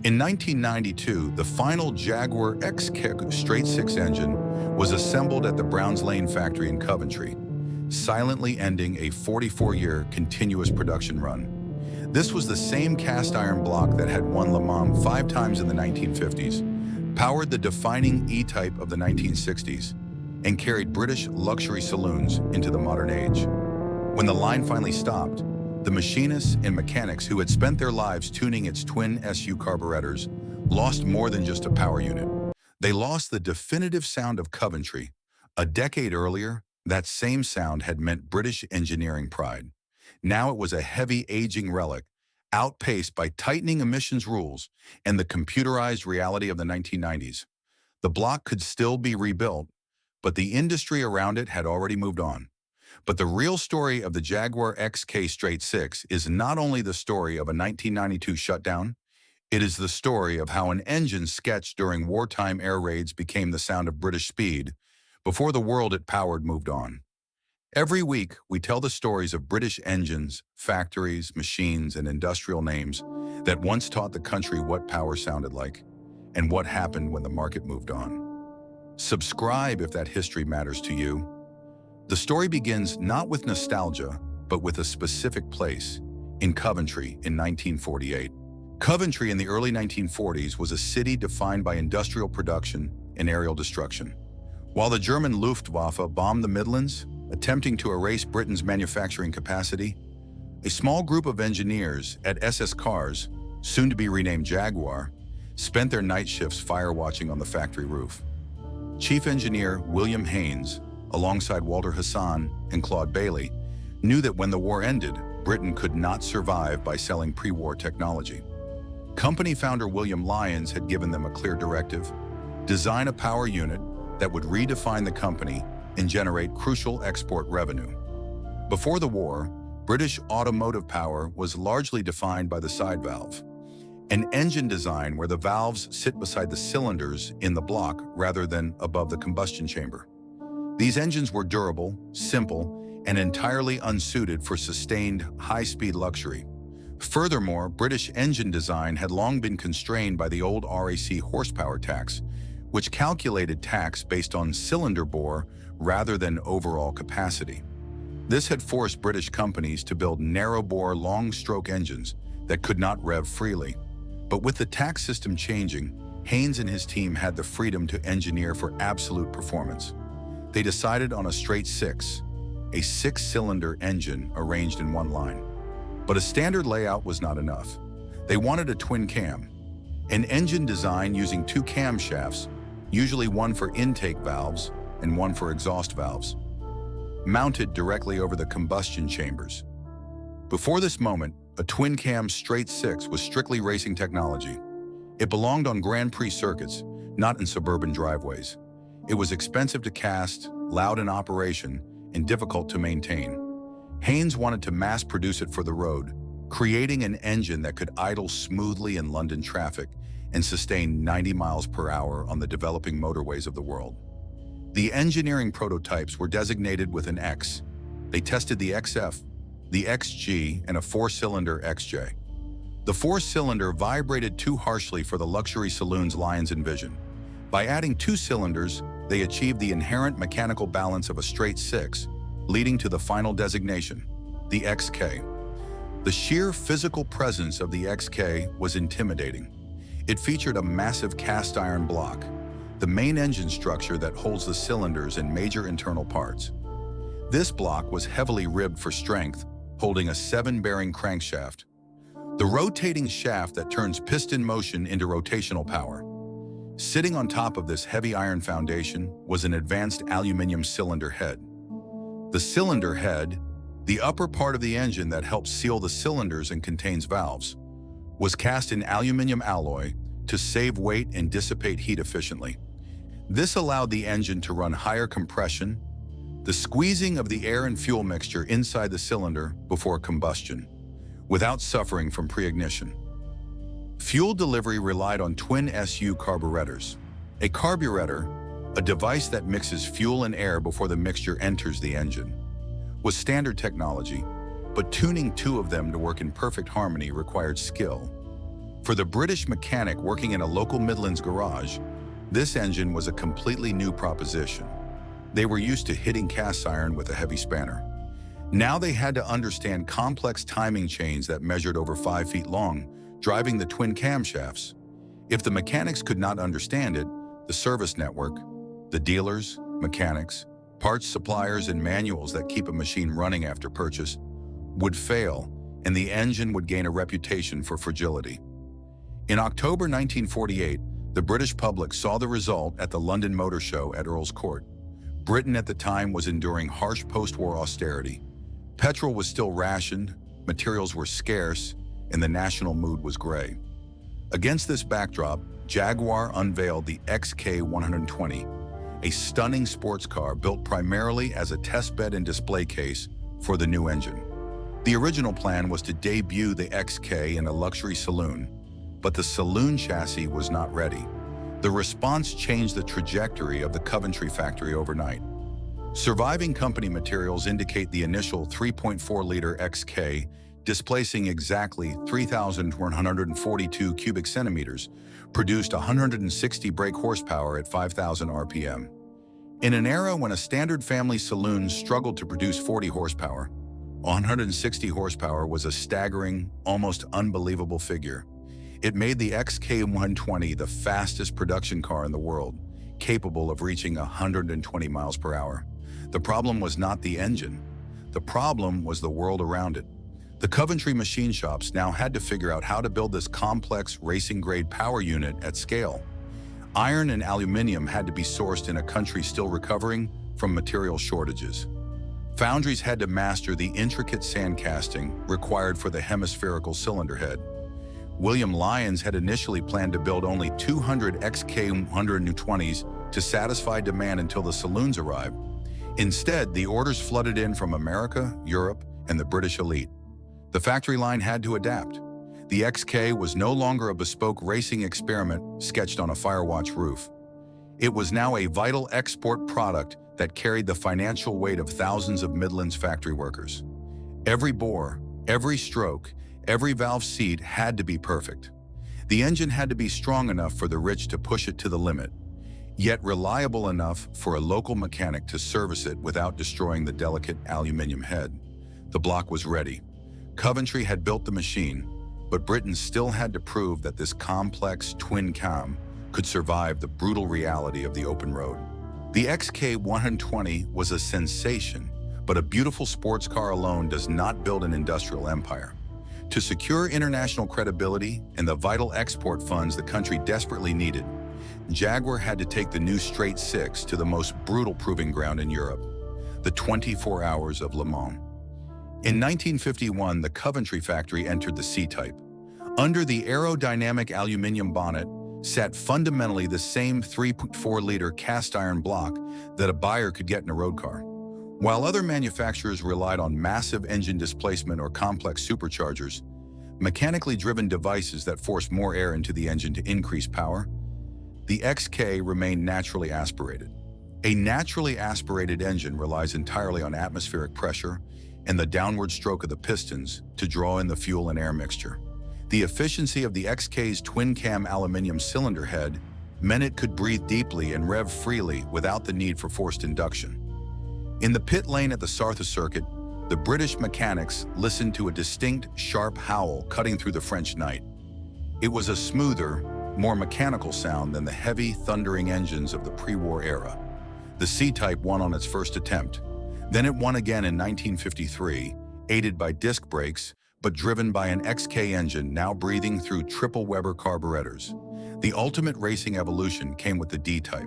In 1992, the final Jaguar XK straight-six engine was assembled at the Browns Lane factory in Coventry, silently ending a 44-year continuous production run. This was the same cast-iron block that had won Le Mans 5 times in the 1950s, powered the defining E-Type of the 1960s, and carried British luxury saloons into the modern age. When the line finally stopped, the machinists and mechanics who had spent their lives tuning its twin SU carburetors lost more than just a power unit. They lost the definitive sound of Coventry. A decade earlier, that same sound had meant British engineering pride. Now it was a heavy, aging relic, outpaced by tightening emissions rules and the computerized reality of the 1990s. The block could still be rebuilt, but the industry around it had already moved on. But the real story of the Jaguar XK Straight Six is not only the story of a 1992 shutdown, it is the story of how an engine sketched during wartime air raids became the sound of British speed before the world it powered moved on. Every week, we tell the stories of British engines, factories, machines, and industrial names that once taught the country what power sounded like and what happened when the market moved on. Subscribe if that history matters to you. The story begins not with nostalgia, but with a specific place, in Coventry in 1948. Coventry in the early 1940s was a city defined by industrial production and aerial destruction. While the German Luftwaffe bombed the Midlands, attempting to erase Britain's manufacturing capacity, a small group of engineers at SS Cars, soon to be renamed Jaguar, spent their night shifts fire-watching on the factory roof. Chief Engineer William Haynes, alongside Walter Hassan and Claude Bailey, knew that when the war ended, Britain could not survive by selling pre-war technology. Company founder William Lyons had given them a clear directive: design a power unit that would redefine the company and generate crucial export revenue. Before the war, British automotive power was largely defined by the side valve, an engine design where the valves sit beside the cylinders in the block rather than above the combustion chamber. These engines were durable, simple, and entirely unsuited for sustained, high-speed luxury. Furthermore, British engine design had long been constrained by the old RAC horsepower tax, which calculated tax based on cylinder bore rather than overall capacity. This had forced British companies to build narrow-bore, long-stroke engines that could not rev freely. But with the tax system changing, Haynes and his team had the freedom to engineer for absolute performance. They decided on a straight six, a six-cylinder engine arranged in one line. But a standard layout was not enough. They wanted a twin cam, an engine design using two camshafts, usually one for intake valves and one for exhaust valves, mounted directly over the combustion chambers. Before this moment, a twin-cam straight six was strictly racing technology. It belonged on Grand Prix circuits, not in suburban driveways. It was expensive to cast, loud in operation, and difficult to maintain. Haynes wanted to mass-produce it for the road, creating an engine that could idle smoothly in London traffic and sustain 90 miles per hour on the developing motorways of the world. The engineering prototypes were designated with an X. They tested the XF, the XG, and a four-cylinder XJ. The four-cylinder vibrated too harshly for the luxury saloons Lyons envisioned. By adding two cylinders, they achieved the inherent mechanical balance of a straight six, leading to the final designation, the XK. The sheer physical presence of the XK was intimidating. It featured a massive cast-iron block, the main engine structure that holds the cylinders and major internal parts. This block was heavily ribbed for strength, holding a 7-bearing crankshaft, the rotating shaft that turns piston motion into rotational power. Sitting on top of this heavy iron foundation was an advanced aluminum cylinder head. The cylinder head, the upper part of the engine that helps seal the cylinders and contains valves, was cast in aluminum alloy to save weight and dissipate heat efficiently. This allowed the engine to run higher compression, the squeezing of the air and fuel mixture inside the cylinder before combustion, without suffering from pre-ignition. Fuel delivery relied on twin SU carburetors. A carburetor, a device that mixes fuel and air before the mixture enters the engine, was standard technology, but tuning two of them to work in perfect harmony required skill. For the British mechanic working in a local Midlands garage, this engine was a completely new proposition. They were used to hitting cast iron with a heavy spanner. Now they had to understand complex timing chains that measured over 5 feet long, driving the twin camshafts. If the mechanics could not understand it, the service network, the dealers, mechanics, parts suppliers, and manuals that keep a machine running after purchase would fail, and the engine would gain a reputation for fragility. In October 1948, the British public saw the result at the London Motor Show at Earl's Court. Britain at the time was enduring harsh post-war austerity. Petrol was still rationed, materials were scarce, and the national mood was gray. Against this backdrop, Jaguar unveiled the XK 120, a stunning sports car built primarily as a testbed and display case for the new engine. The original plan was to debut the XK in a luxury saloon, but the saloon chassis was not ready. The response changed the trajectory of the Coventry factory overnight. Surviving company materials indicate the initial 3.4-liter XK displacing exactly 3,142 cubic centimeters, produced 160 brake horsepower at 5,000 RPM. In an era when a standard family saloon struggled to produce 40 horsepower, 160 horsepower was a staggering, almost unbelievable figure. It made the XK 120 the fastest production car in the world, capable of reaching 120 miles per hour. The problem was not the engine. The problem was the world around it. The Coventry machine shops now had to figure out how to build this complex racing-grade power unit at scale. Iron and aluminum had to be sourced in a country still recovering from material shortages. Foundries had to master the intricate sand casting required for the hemispherical cylinder head. William Lyons had initially planned to build only 200 XK 120s to satisfy demand until the saloons arrived. Instead, the orders flooded in from America, Europe, and the British elite. The factory line had to adapt. The XK was no longer a bespoke racing experiment sketched on a Firewatch roof. It was now a vital export product that carried the financial weight of thousands of Midlands factory workers. Every bore, every stroke, every valve seat had to be perfect. The engine had to be strong enough for the rich to push it to the limit, yet reliable enough for a local mechanic to service it without destroying the delicate aluminum head. The block was ready. Coventry had built the machine, but Britain still had to prove that this complex twin cam could survive the brutal reality of the open road. The XK 120 was a sensation, but a beautiful sports car alone does not build an industrial empire. To secure international credibility and the vital export funds the country desperately needed, Jaguar had to take the new straight six to the most brutal proving ground in Europe, the 24 Hours of Le Mans. In 1951, the Coventry factory entered the C-type. Under the aerodynamic aluminum bonnet sat fundamentally the same 3.4-liter cast iron block that a buyer could get in a road car. While other manufacturers relied on massive engine displacement or complex superchargers, mechanically driven devices that forced more air into the engine to increase power, the XK remained naturally aspirated. A naturally aspirated engine relies entirely on atmospheric pressure and the downward stroke of the pistons to draw in the fuel and air mixture. The efficiency of the XK's twin-cam aluminum cylinder head meant it could breathe deeply and rev freely without the need for forced induction. In the pit lane at the Sarthe circuit, the British mechanics listened to a distinct, sharp howl cutting through the French night. It was a smoother, more mechanical sound than the heavy, thundering engines of the pre-war era. The C-Type won on its first attempt. Then it won again in 1953, aided by disc brakes, but driven by an XK engine now breathing through triple Weber carburetors. The ultimate racing evolution came with the D-Type.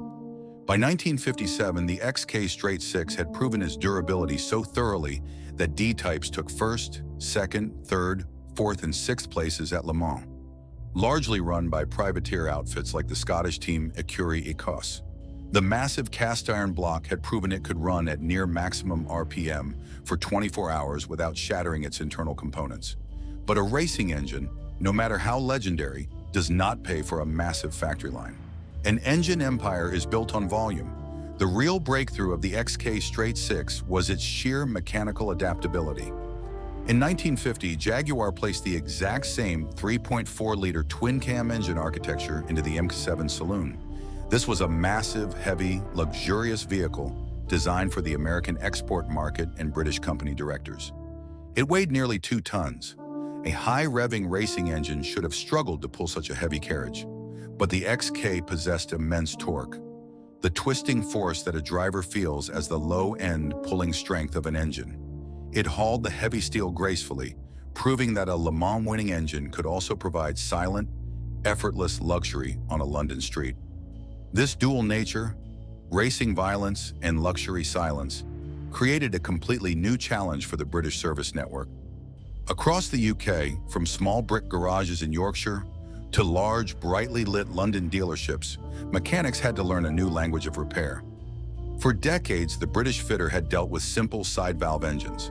By 1957, the XK Straight Six had proven its durability so thoroughly that D-Types took first, second, third, fourth, and sixth places at Le Mans, largely run by privateer outfits like the Scottish team Écurie Écosse. The massive cast iron block had proven it could run at near maximum RPM for 24 hours without shattering its internal components. But a racing engine, no matter how legendary, does not pay for a massive factory line. An engine empire is built on volume. The real breakthrough of the XK Straight Six was its sheer mechanical adaptability. In 1950, Jaguar placed the exact same 3.4-liter twin-cam engine architecture into the MK7 saloon. This was a massive, heavy, luxurious vehicle designed for the American export market and British company directors. It weighed nearly 2 tons. A high-revving racing engine should have struggled to pull such a heavy carriage. But the XK possessed immense torque, the twisting force that a driver feels as the low-end pulling strength of an engine. It hauled the heavy steel gracefully, proving that a Le Mans winning engine could also provide silent, effortless luxury on a London street. This dual nature, racing violence and luxury silence, created a completely new challenge for the British service network. Across the UK, from small brick garages in Yorkshire to large, brightly lit London dealerships, mechanics had to learn a new language of repair. For decades, the British fitter had dealt with simple side valve engines.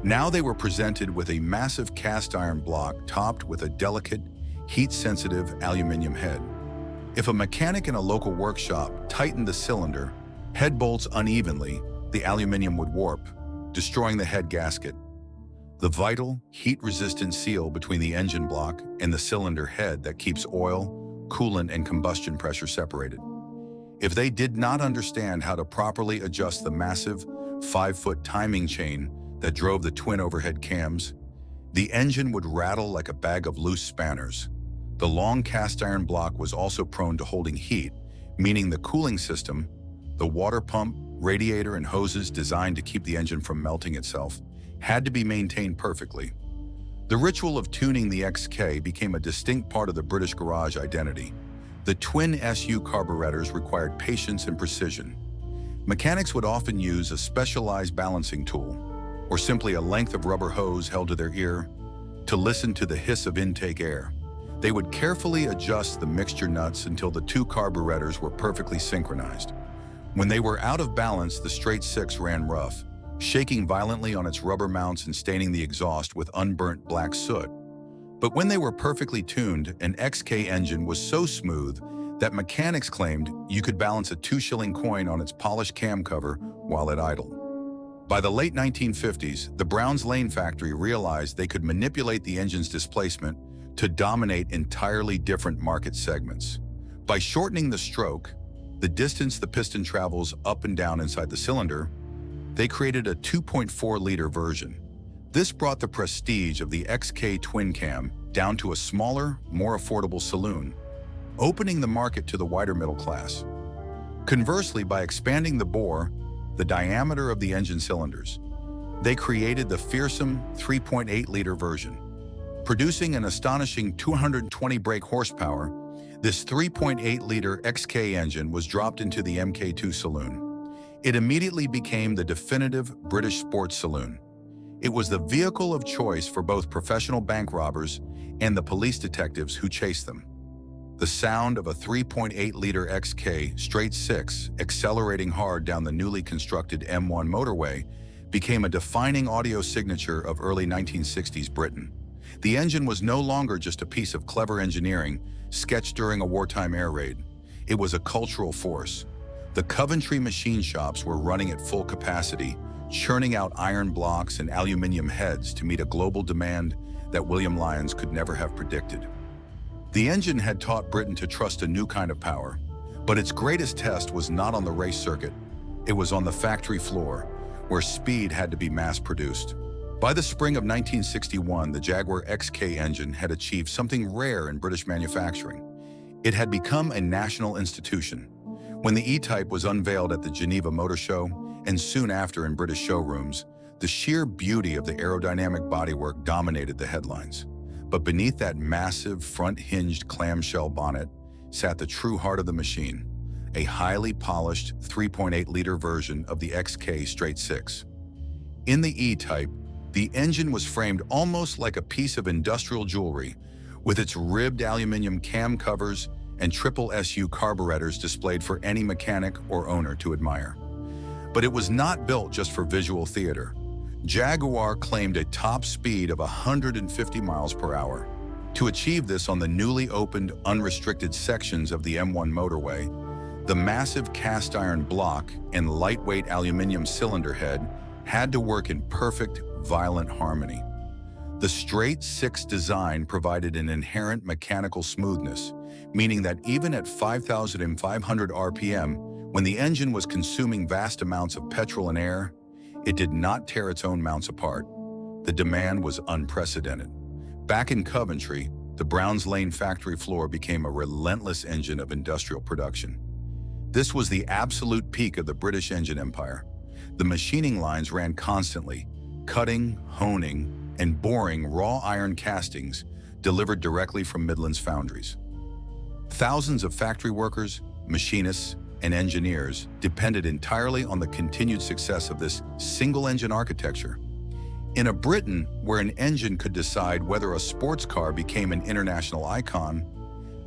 Now they were presented with a massive cast iron block topped with a delicate, heat-sensitive aluminum head. If a mechanic in a local workshop tightened the cylinder, head bolts unevenly, the aluminum would warp, destroying the head gasket. The vital, heat-resistant seal between the engine block and the cylinder head that keeps oil, coolant, and combustion pressure separated. If they did not understand how to properly adjust the massive 5-foot timing chain that drove the twin overhead cams, the engine would rattle like a bag of loose spanners. The long cast iron block was also prone to holding heat, meaning the cooling system, the water pump, radiator, and hoses designed to keep the engine from melting itself, had to be maintained perfectly. The ritual of tuning the XK became a distinct part of the British garage identity. The twin SU carburetors required patience and precision. Mechanics would often use a specialized balancing tool, or simply a length of rubber hose held to their ear, to listen to the hiss of intake air. They would carefully adjust the mixture nuts until the 2 carburetors were perfectly synchronized. When they were out of balance, the straight 6 ran rough, shaking violently on its rubber mounts and staining the exhaust with unburnt black soot. But when they were perfectly tuned, an XK engine was so smooth that mechanics claimed you could balance a 2-shilling coin on its polished cam cover while it idled. By the late 1950s, the Browns Lane factory realized they could manipulate the engine's displacement to dominate entirely different market segments. By shortening the stroke, the distance the piston travels up and down inside the cylinder, they created a 2.4-liter version. This brought the prestige of the XK twin cam down to a smaller, more affordable saloon, opening the market to the wider middle class. Conversely, by expanding the bore, the diameter of the engine cylinders, they created the fearsome 3.8-liter version. Producing an astonishing 220 brake horsepower, this 3.8-liter XK engine was dropped into the MK2 saloon. It immediately became the definitive British sports saloon. It was the vehicle of choice for both professional bank robbers and the police detectives who chased them. The sound of a 3.8-liter XK straight 6 accelerating hard down the newly constructed M1 motorway became a defining audio signature of early 1960s Britain. The engine was no longer just a piece of clever engineering sketched during a wartime air raid. It was a cultural force. The Coventry machine shops were running at full capacity, churning out iron blocks and aluminum heads to meet a global demand that William Lyons could never have predicted. The engine had taught Britain to trust a new kind of power, but its greatest test was not on the race circuit. It was on the factory floor, where speed had to be mass-produced. By the spring of 1961, the Jaguar XK engine had achieved something rare in British manufacturing. It had become a national institution. When the E-Type was unveiled at the Geneva Motor Show, and soon after in British showrooms, the sheer beauty of the aerodynamic bodywork dominated the headlines. But beneath that massive front-hinged clamshell bonnet sat the true heart of the machine, a highly polished 3.8-liter version of the XK straight 6. In the E-Type, the engine was framed almost like a piece of industrial jewelry, with its ribbed aluminum cam covers and triple SU carburetors displayed for any mechanic or owner to admire. But it was not built just for visual theater. Jaguar claimed a top speed of 150 miles per hour. To achieve this on the newly opened, unrestricted sections of the M1 motorway, the massive cast iron block and lightweight aluminum cylinder head had to work in perfect, violent harmony. The straight-six design provided an inherent mechanical smoothness, meaning that even at 5,500 RPM, when the engine was consuming vast amounts of petrol and air, it did not tear its own mounts apart. The demand was unprecedented. Back in Coventry, the Browns Lane factory floor became a relentless engine of industrial production. This was the absolute peak of the British engine empire. The machining lines ran constantly, cutting, honing, and boring raw iron castings delivered directly from Midland's foundries. Thousands of factory workers, machinists, and engineers depended entirely on the continued success of this single-engine architecture. In a Britain where an engine could decide whether a sports car became an international icon,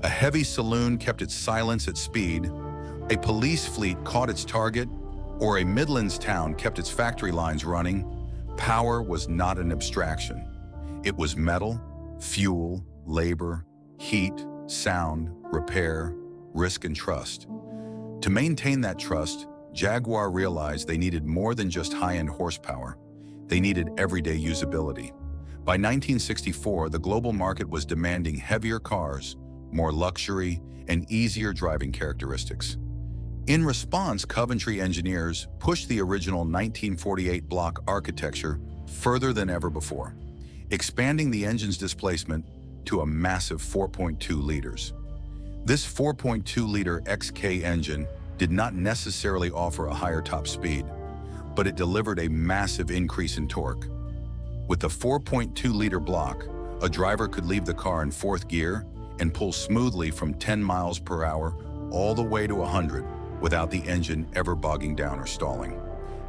a heavy saloon kept its silence at speed, a police fleet caught its target, or a Midlands town kept its factory lines running, power was not an abstraction. It was metal, fuel, labor, heat, sound, repair, risk, and trust. To maintain that trust, Jaguar realized they needed more than just high-end horsepower. They needed everyday usability. By 1964, the global market was demanding heavier cars, more luxury, and easier driving characteristics. In response, Coventry engineers pushed the original 1948 block architecture further than ever before, expanding the engine's displacement to a massive 4.2 liters. This 4.2-liter XK engine did not necessarily offer a higher top speed, but it delivered a massive increase in torque. With the 4.2-liter block, a driver could leave the car in fourth gear and pull smoothly from 10 miles per hour all the way to 100 without the engine ever bogging down or stalling.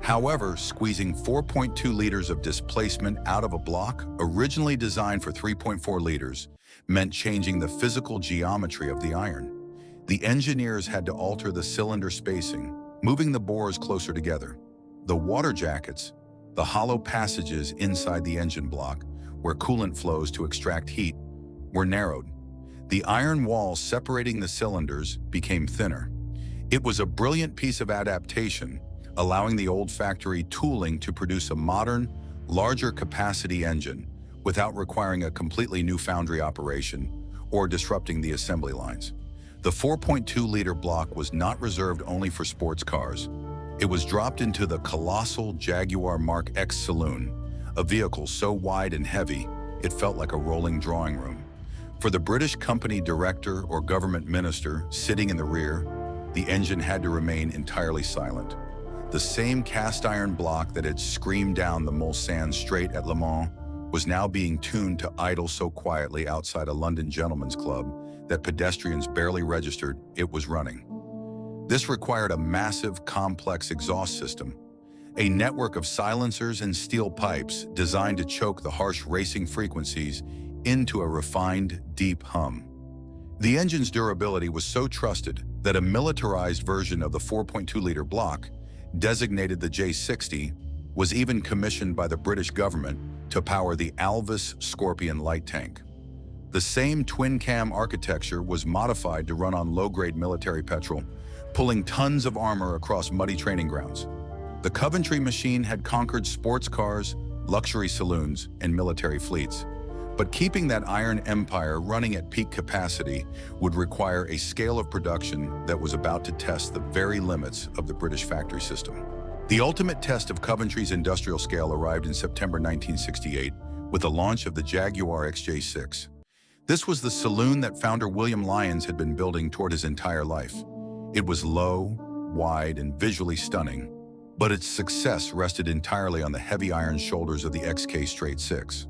However, squeezing 4.2 liters of displacement out of a block, originally designed for 3.4 liters, meant changing the physical geometry of the iron. The engineers had to alter the cylinder spacing, moving the bores closer together. The water jackets, the hollow passages inside the engine block, where coolant flows to extract heat, were narrowed. The iron walls separating the cylinders became thinner. It was a brilliant piece of adaptation, allowing the old factory tooling to produce a modern, larger capacity engine without requiring a completely new foundry operation or disrupting the assembly lines. The 4.2-liter block was not reserved only for sports cars. It was dropped into the colossal Jaguar Mark X saloon, a vehicle so wide and heavy it felt like a rolling drawing room. For the British company director or government minister sitting in the rear, the engine had to remain entirely silent. The same cast iron block that had screamed down the Mulsanne Straight at Le Mans was now being tuned to idle so quietly outside a London gentleman's club that pedestrians barely registered it was running. This required a massive, complex exhaust system, a network of silencers and steel pipes designed to choke the harsh racing frequencies into a refined, deep hum. The engine's durability was so trusted that a militarized version of the 4.2-liter block, designated the J60, was even commissioned by the British government to power the Alvis Scorpion light tank. The same twin-cam architecture was modified to run on low-grade military petrol, pulling tons of armor across muddy training grounds. The Coventry machine had conquered sports cars, luxury saloons, and military fleets. But keeping that iron empire running at peak capacity would require a scale of production that was about to test the very limits of the British factory system. The ultimate test of Coventry's industrial scale arrived in September 1968 with the launch of the Jaguar XK6. This was the saloon that founder William Lyons had been building toward his entire life. It was low, wide, and visually stunning, but its success rested entirely on the heavy iron shoulders of the XK Straight Six.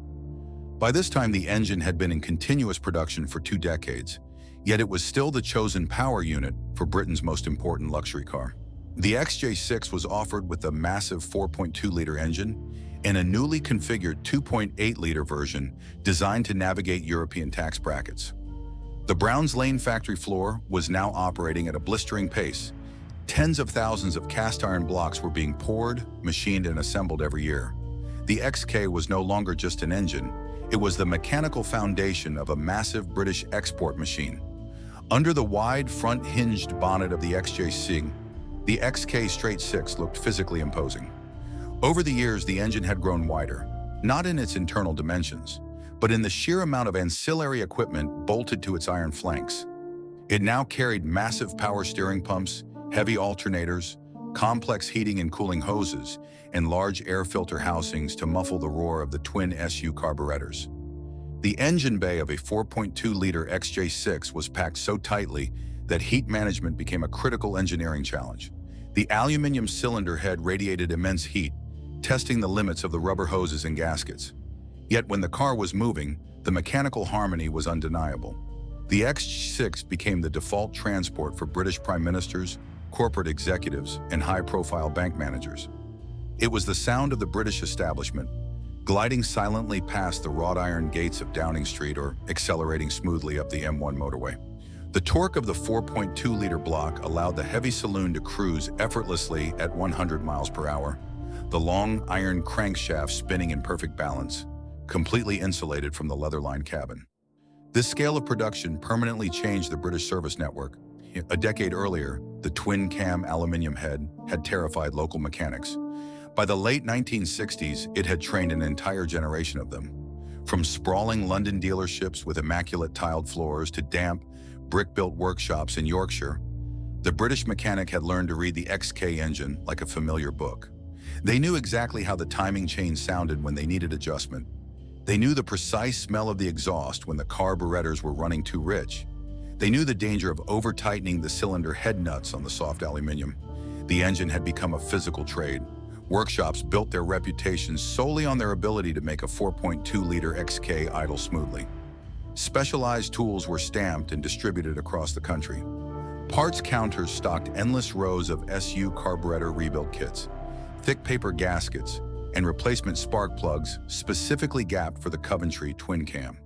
By this time, the engine had been in continuous production for 2 decades, yet it was still the chosen power unit for Britain's most important luxury car. The XJ6 was offered with a massive 4.2-liter engine and a newly configured 2.8-liter version designed to navigate European tax brackets. The Browns Lane factory floor was now operating at a blistering pace. Tens of thousands of cast iron blocks were being poured, machined, and assembled every year. The XK was no longer just an engine. It was the mechanical foundation of a massive British export machine. Under the wide front-hinged bonnet of the XJ6, the XK Straight Six looked physically imposing. Over the years, the engine had grown wider, not in its internal dimensions, but in the sheer amount of ancillary equipment bolted to its iron flanks. It now carried massive power steering pumps, heavy alternators, complex heating and cooling hoses, and large air filter housings to muffle the roar of the twin SU carburetors. The engine bay of a 4.2-liter XJ6 was packed so tightly that heat management became a critical engineering challenge. The aluminum cylinder head radiated immense heat, testing the limits of the rubber hoses and gaskets. Yet when the car was moving, the mechanical harmony was undeniable. The X6 became the default transport for British prime ministers, corporate executives, and high-profile bank managers. It was the sound of the British establishment, gliding silently past the wrought iron gates of Downing Street or accelerating smoothly up the M1 motorway. The torque of the 4.2-liter block allowed the heavy saloon to cruise effortlessly at 100 miles per hour, the long iron crankshaft spinning in perfect balance, completely insulated from the leather-lined cabin. This scale of production permanently changed the British service network. A decade earlier, the twin-cam aluminum head had terrified local mechanics. By the late 1960s, it had trained an entire generation of them. From sprawling London dealerships with immaculate tiled floors to damp, brick-built workshops in Yorkshire, the British mechanic had learned to read the XK engine like a familiar book. They knew exactly how the timing chain sounded when they needed adjustment. They knew the precise smell of the exhaust when the carburetors were running too rich. They knew the danger of over-tightening the cylinder head nuts on the soft aluminum. The engine had become a physical trade. Workshops built their reputations solely on their ability to make a 4.2-liter XK idle smoothly. Specialized tools were stamped and distributed across the country. Parts counters stocked endless rows of SU carburetor rebuild kits, thick paper gaskets, and replacement spark plugs specifically gapped for the Coventry twin cam.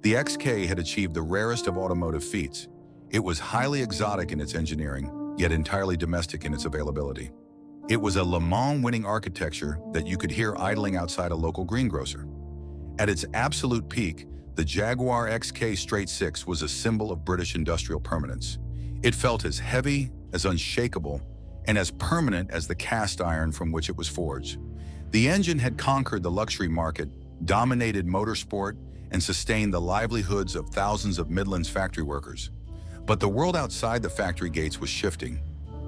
The XK had achieved the rarest of automotive feats. It was highly exotic in its engineering, yet entirely domestic in its availability. It was a Le Mans-winning architecture that you could hear idling outside a local greengrocer. At its absolute peak, the Jaguar XK Straight Six was a symbol of British industrial permanence. It felt as heavy, as unshakable, and as permanent as the cast iron from which it was forged. The engine had conquered the luxury market, dominated motorsport, and sustained the livelihoods of thousands of Midlands factory workers. But the world outside the factory gates was shifting.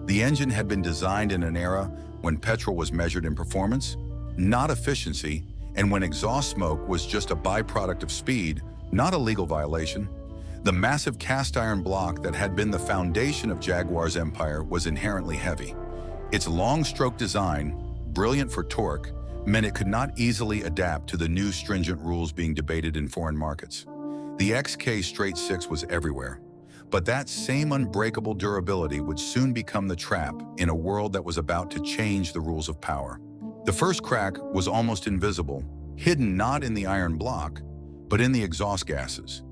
The engine had been designed in an era when petrol was measured in performance, not efficiency, and when exhaust smoke was just a byproduct of speed, not a legal violation. The massive cast iron block that had been the foundation of Jaguar's empire was inherently heavy. Its long-stroke design, brilliant for torque, meant it could not easily adapt to the new stringent rules being debated in foreign markets. The XK Straight Six was everywhere, but that same unbreakable durability would soon become the trap in a world that was about to change the rules of power. The first crack was almost invisible, hidden not in the iron block, but in the exhaust gases.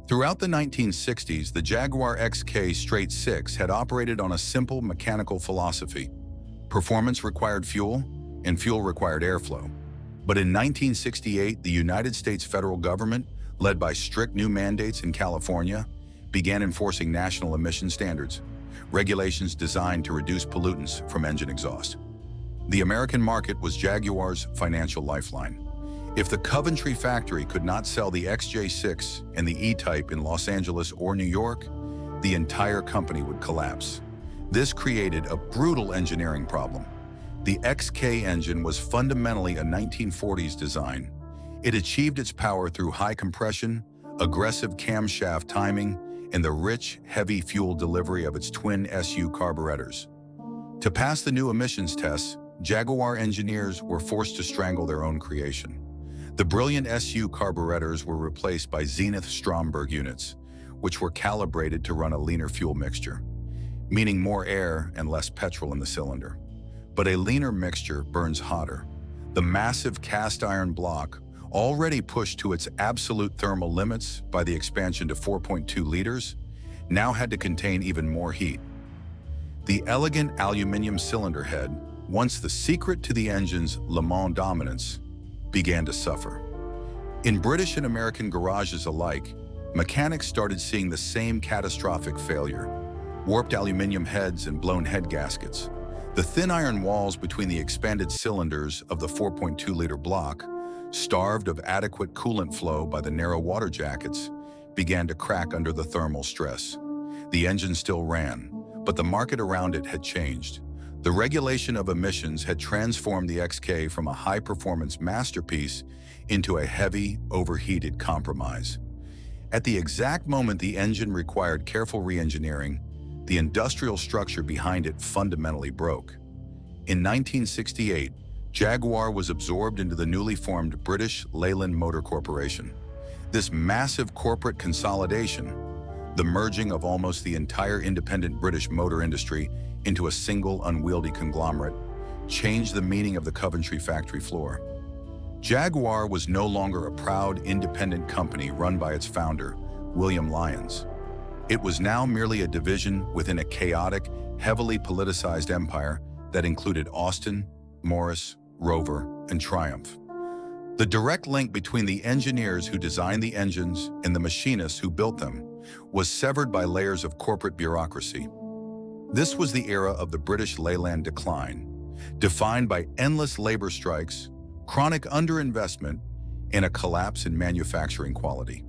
Throughout the 1960s, the Jaguar XK Straight Six had operated on a simple mechanical philosophy. Performance required fuel, and fuel required airflow. But in 1968, the United States federal government, led by strict new mandates in California, began enforcing national emission standards, regulations designed to reduce pollutants from engine exhaust. The American market was Jaguar's financial lifeline. If the Coventry factory could not sell the XJ6 and the E-Type in Los Angeles or New York, the entire company would collapse. This created a brutal engineering problem. The XK engine was fundamentally a 1940s design. It achieved its power through high compression, aggressive camshaft timing, and the rich, heavy fuel delivery of its twin SU carburetors. To pass the new emissions tests, Jaguar engineers were forced to strangle their own creation. The brilliant SU carburetors were replaced by Zenith Stromberg units, which were calibrated to run a leaner fuel mixture, meaning more air and less petrol in the cylinder. But a leaner mixture burns hotter. The massive cast iron block, already pushed to its absolute thermal limits by the expansion to 4.2 liters, now had to contain even more heat. The elegant aluminum cylinder head, once the secret to the engine's Le Mans dominance, began to suffer. In British and American garages alike, mechanics started seeing the same catastrophic failure: warped aluminum heads and blown head gaskets. The thin iron walls between the expanded cylinders of the 4.2-liter block starved of adequate coolant flow by the narrow water jackets, began to crack under the thermal stress. The engine still ran, but the market around it had changed. The regulation of emissions had transformed the XK from a high-performance masterpiece into a heavy, overheated compromise. At the exact moment the engine required careful re-engineering, the industrial structure behind it fundamentally broke. In 1968, Jaguar was absorbed into the newly formed British Leyland Motor Corporation. This massive corporate consolidation, the merging of almost the entire independent British motor industry into a single unwieldy conglomerate, changed the meaning of the Coventry factory floor. Jaguar was no longer a proud, independent company run by its founder, William Lyons. It was now merely a division within a chaotic, heavily politicized empire that included Austin, Morris, Rover, and Triumph. The direct link between the engineers who designed the engines and the machinists who built them was severed by layers of corporate bureaucracy. This was the era of the British Leyland decline, defined by endless labor strikes, chronic underinvestment, and a collapse in manufacturing quality.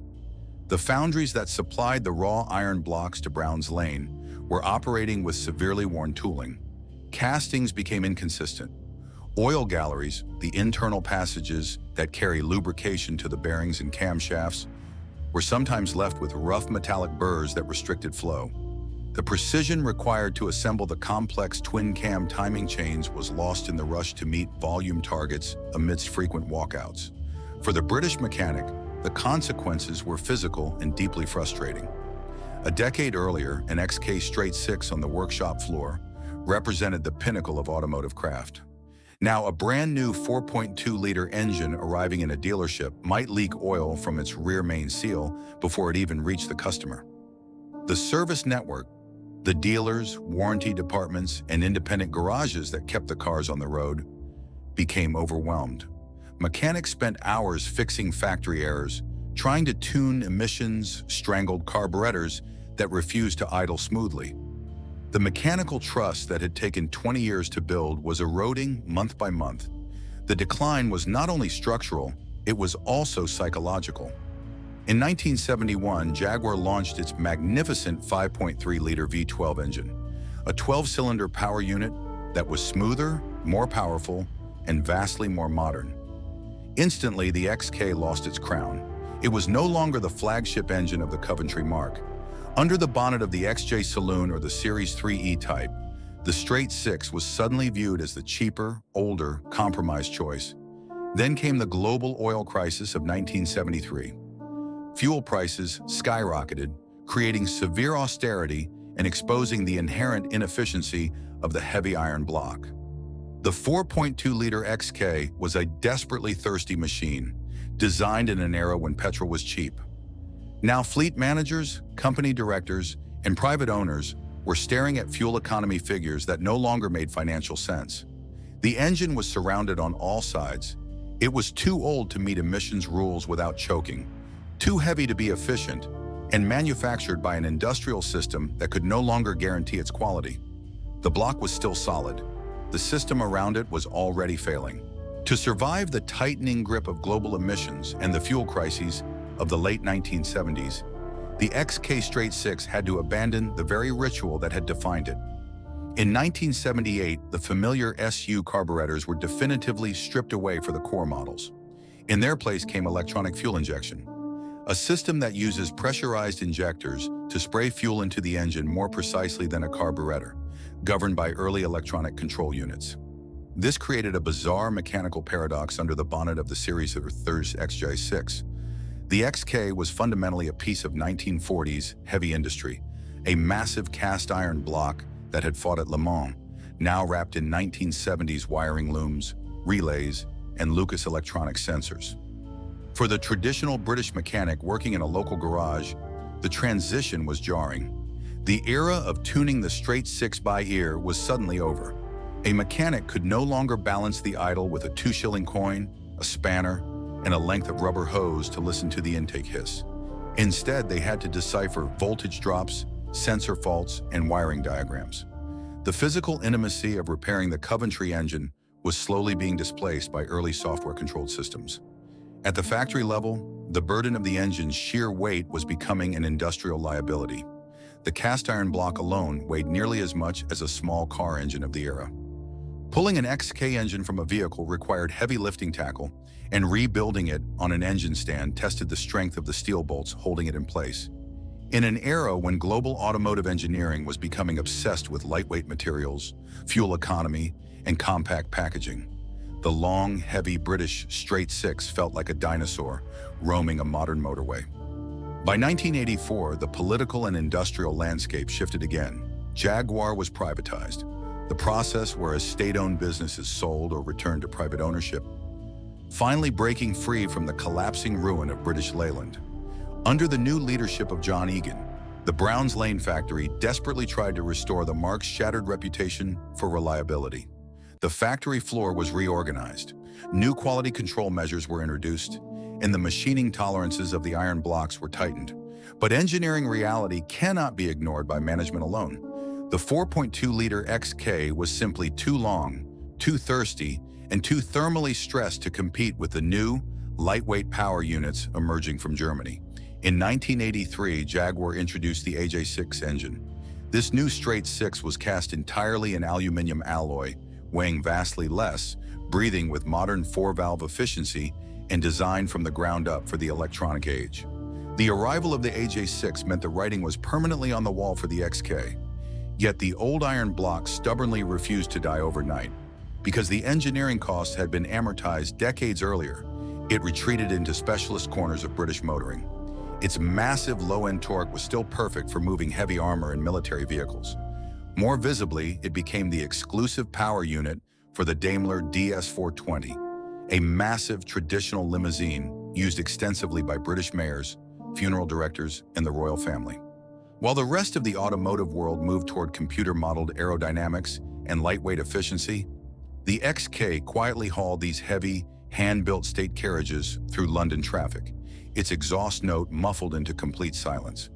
The foundries that supplied the raw iron blocks to Browns Lane were operating with severely worn tooling. Castings became inconsistent. Oil galleries, the internal passages that carry lubrication to the bearings and camshafts, were sometimes left with rough metallic burrs that restricted flow. The precision required to assemble the complex twin-cam timing chains was lost in the rush to meet volume targets amidst frequent walkouts. For the British mechanic, the consequences were physical and deeply frustrating. A decade earlier, an XK straight six on the workshop floor represented the pinnacle of automotive craft. Now, a brand new 4.2-liter engine arriving in a dealership might leak oil from its rear main seal before it even reached the customer. The service network, the dealers, warranty departments, and independent garages that kept the cars on the road, became overwhelmed. Mechanics spent hours fixing factory errors, trying to tune emissions, strangled carburetors that refused to idle smoothly. The mechanical trust that had taken 20 years to build was eroding month by month. The decline was not only structural, it was also psychological. In 1971, Jaguar launched its magnificent 5.3-liter V12 engine, a 12-cylinder power unit that was smoother, more powerful, and vastly more modern. Instantly, the XK lost its crown. It was no longer the flagship engine of the Coventry marque. Under the bonnet of the XJ Saloon or the Series 3 E-Type, the straight six was suddenly viewed as the cheaper, older, compromised choice. Then came the global oil crisis of 1973. Fuel prices skyrocketed, creating severe austerity and exposing the inherent inefficiency of the heavy iron block. The 4.2-liter XK was a desperately thirsty machine, designed in an era when petrol was cheap. Now fleet managers, company directors, and private owners were staring at fuel economy figures that no longer made financial sense. The engine was surrounded on all sides. It was too old to meet emissions rules without choking, too heavy to be efficient, and manufactured by an industrial system that could no longer guarantee its quality. The block was still solid. The system around it was already failing. To survive the tightening grip of global emissions and the fuel crises of the late 1970s, the XK straight six had to abandon the very ritual that had defined it. In 1978, the familiar SU carburetors were definitively stripped away for the core models. In their place came electronic fuel injection, a system that uses pressurized injectors to spray fuel into the engine more precisely than a carburetor, governed by early electronic control units. This created a bizarre mechanical paradox under the bonnet of the Series 3 XJ6. The XK was fundamentally a piece of 1940s heavy industry, a massive cast iron block that had fought at Le Mans, now wrapped in 1970s wiring looms, relays, and Lucas electronic sensors. For the traditional British mechanic working in a local garage, the transition was jarring. The era of tuning the straight six by ear was suddenly over. A mechanic could no longer balance the idle with a 2-shilling coin, a spanner, and a length of rubber hose to listen to the intake hiss. Instead, they had to decipher voltage drops, sensor faults, and wiring diagrams. The physical intimacy of repairing the Coventry engine was slowly being displaced by early software-controlled systems. At the factory level, the burden of the engine's sheer weight was becoming an industrial liability. The cast iron block alone weighed nearly as much as a small car engine of the era. Pulling an XK engine from a vehicle required heavy lifting tackle, and rebuilding it on an engine stand tested the strength of the steel bolts holding it in place. In an era when global automotive engineering was becoming obsessed with lightweight materials, fuel economy, and compact packaging, the long, heavy British straight six felt like a dinosaur roaming a modern motorway. By 1984, the political and industrial landscape shifted again. Jaguar was privatized, the process whereas state-owned businesses sold or returned to private ownership, finally breaking free from the collapsing ruin of British Leyland. Under the new leadership of John Egan, the Browns Lane factory desperately tried to restore the marque's shattered reputation for reliability. The factory floor was reorganized, new quality control measures were introduced, and the machining tolerances of the iron blocks were tightened. But engineering reality cannot be ignored by management alone. The 4.2-liter XK was simply too long, too thirsty, and too thermally stressed to compete with the new, lightweight power units emerging from Germany. In 1983, Jaguar introduced the AJ6 engine. This new straight six was cast entirely in aluminum alloy, weighing vastly less, breathing with modern four-valve efficiency, and designed from the ground up for the electronic age. The arrival of the AJ6 meant the writing was permanently on the wall for the XK. Yet the old iron block stubbornly refused to die overnight. Because the engineering costs had been amortized decades earlier, it retreated into specialist corners of British motoring. Its massive low-end torque was still perfect for moving heavy armor in military vehicles. More visibly, it became the exclusive power unit for the Daimler DS420, a massive traditional limousine used extensively by British mayors, funeral directors, and the royal family. While the rest of the automotive world moved toward computer-modeled aerodynamics and lightweight efficiency, the XK quietly hauled these heavy, hand-built state carriages through London traffic, its exhaust note muffled into complete silence.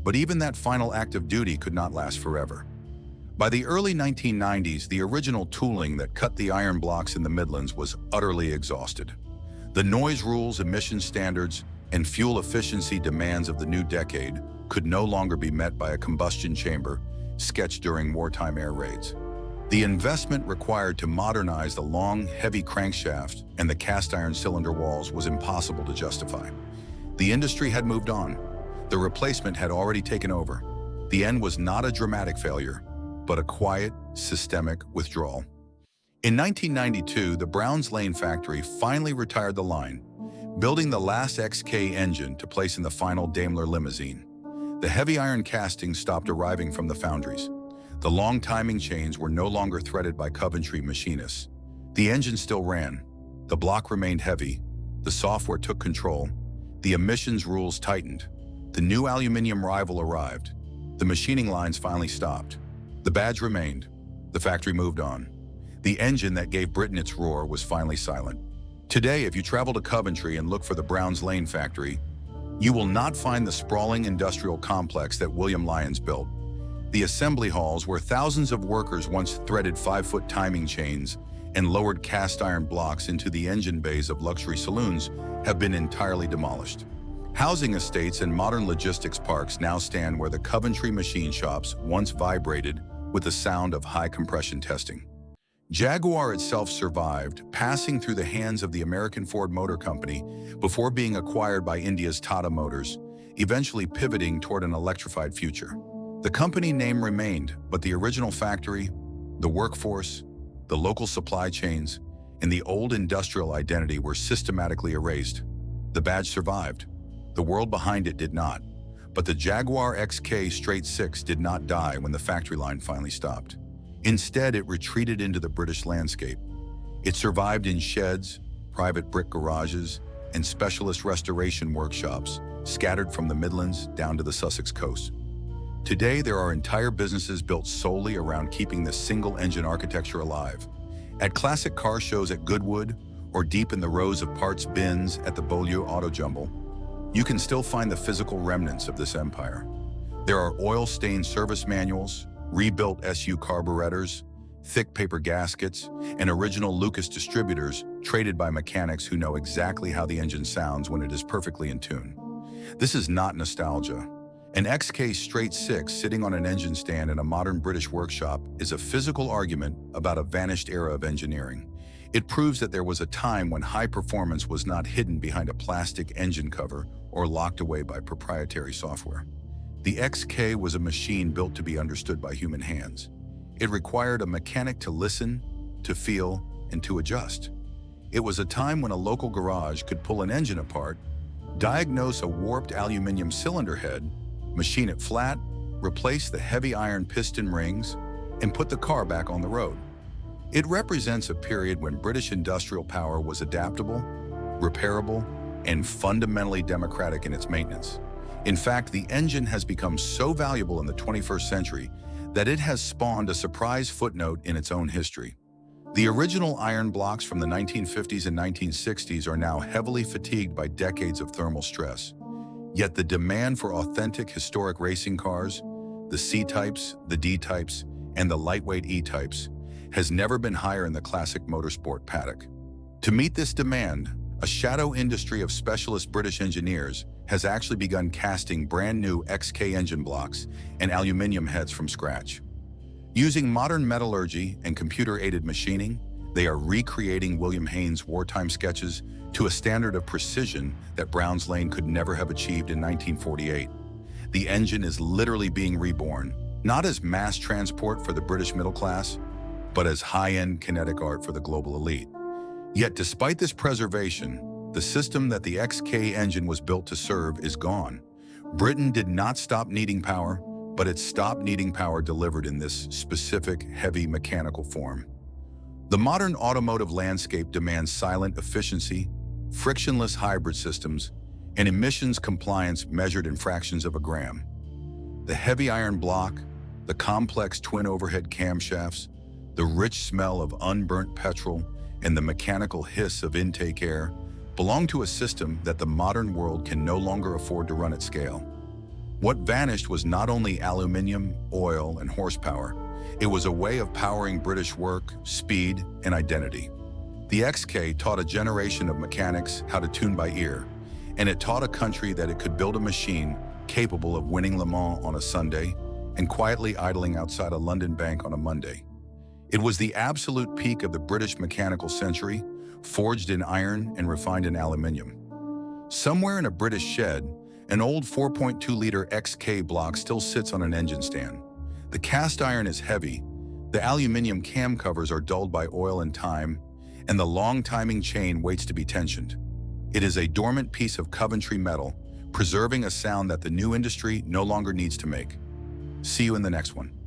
But even that final act of duty could not last forever. By the early 1990s, the original tooling that cut the iron blocks in the Midlands was utterly exhausted. The noise rules, emission standards, and fuel efficiency demands of the new decade could no longer be met by a combustion chamber sketched during wartime air raids. The investment required to modernize the long, heavy crankshaft and the cast iron cylinder walls was impossible to justify. The industry had moved on. The replacement had already taken over. The end was not a dramatic failure, but a quiet, systemic withdrawal. In 1992, the Browns Lane factory finally retired the line, building the last XK engine to place in the final Daimler limousine. The heavy iron castings stopped arriving from the foundries. The long timing chains were no longer threaded by Coventry machinists. The engine still ran. The block remained heavy. The software took control. The emissions rules tightened. The new aluminum rival arrived. The machining lines finally stopped. The badge remained. The factory moved on. The engine that gave Britain its roar was finally silent. Today, if you travel to Coventry and look for the Browns Lane factory, you will not find the sprawling industrial complex that William Lyons built. The assembly halls where thousands of workers once threaded 5-foot timing chains and lowered cast iron blocks into the engine bays of luxury saloons have been entirely demolished. Housing estates and modern logistics parks now stand where the Coventry machine shops once vibrated with the sound of high compression testing. Jaguar itself survived, passing through the hands of the American Ford Motor Company before being acquired by India's Tata Motors, eventually pivoting toward an electrified future. The company name remained, but the original factory, the workforce, the local supply chains, and the old industrial identity were systematically erased. The badge survived. The world behind it did not. But the Jaguar XK straight six did not die when the factory line finally stopped. Instead, it retreated into the British landscape. It survived in sheds, private brick garages, and specialist restoration workshops scattered from the Midlands down to the Sussex coast. Today, there are entire businesses built solely around keeping this single-engine architecture alive. At classic car shows at Goodwood or deep in the rows of parts bins at the Beaulieu Auto Jumble, you can still find the physical remnants of this empire. There are oil-stained service manuals, rebuilt SU carburetors, thick paper gaskets, and original Lucas distributors traded by mechanics who know exactly how the engine sounds when it is perfectly in tune. This is not nostalgia. An XK straight six sitting on an engine stand in a modern British workshop is a physical argument about a vanished era of engineering. It proves that there was a time when high performance was not hidden behind a plastic engine cover or locked away by proprietary software. The XK was a machine built to be understood by human hands. It required a mechanic to listen, to feel, and to adjust. It was a time when a local garage could pull an engine apart, diagnose a warped aluminum cylinder head, machine it flat, replace the heavy iron piston rings, and put the car back on the road. It represents a period when British industrial power was adaptable, repairable, and fundamentally democratic in its maintenance. In fact, the engine has become so valuable in the 21st century that it has spawned a surprise footnote in its own history. The original iron blocks from the 1950s and 1960s are now heavily fatigued by decades of thermal stress. Yet the demand for authentic historic racing cars, the C-types, the D-types, and the lightweight E-types, has never been higher in the classic motorsport paddock. To meet this demand, a shadow industry of specialist British engineers has actually begun casting brand new XK engine blocks and aluminum heads from scratch. Using modern metallurgy and computer-aided machining, they are recreating William Haynes' wartime sketches to a standard of precision that Browns Lane could never have achieved in 1948. The engine is literally being reborn, not as mass transport for the British middle class, but as high-end kinetic art for the global elite. Yet despite this preservation, the system that the XK engine was built to serve is gone. Britain did not stop needing power, but it stopped needing power delivered in this specific, heavy mechanical form. The modern automotive landscape demands silent efficiency, frictionless hybrid systems, and emissions compliance measured in fractions of a gram. The heavy iron block, the complex twin overhead camshafts, the rich smell of unburnt petrol, and the mechanical hiss of intake air belong to a system that the modern world can no longer afford to run at scale. What vanished was not only aluminum, oil, and horsepower. It was a way of powering British work, speed, and identity. The XK taught a generation of mechanics how to tune by ear, and it taught a country that it could build a machine capable of winning Le Mans on a Sunday and quietly idling outside a London bank on a Monday. It was the absolute peak of the British mechanical century, forged in iron and refined in aluminum. Somewhere in a British shed, an old 4.2-liter XK block still sits on an engine stand. The cast iron is heavy, the aluminum cam covers are dulled by oil and time, and the long timing chain waits to be tensioned. It is a dormant piece of Coventry metal, preserving a sound that the new industry no longer needs to make. See you in the next one.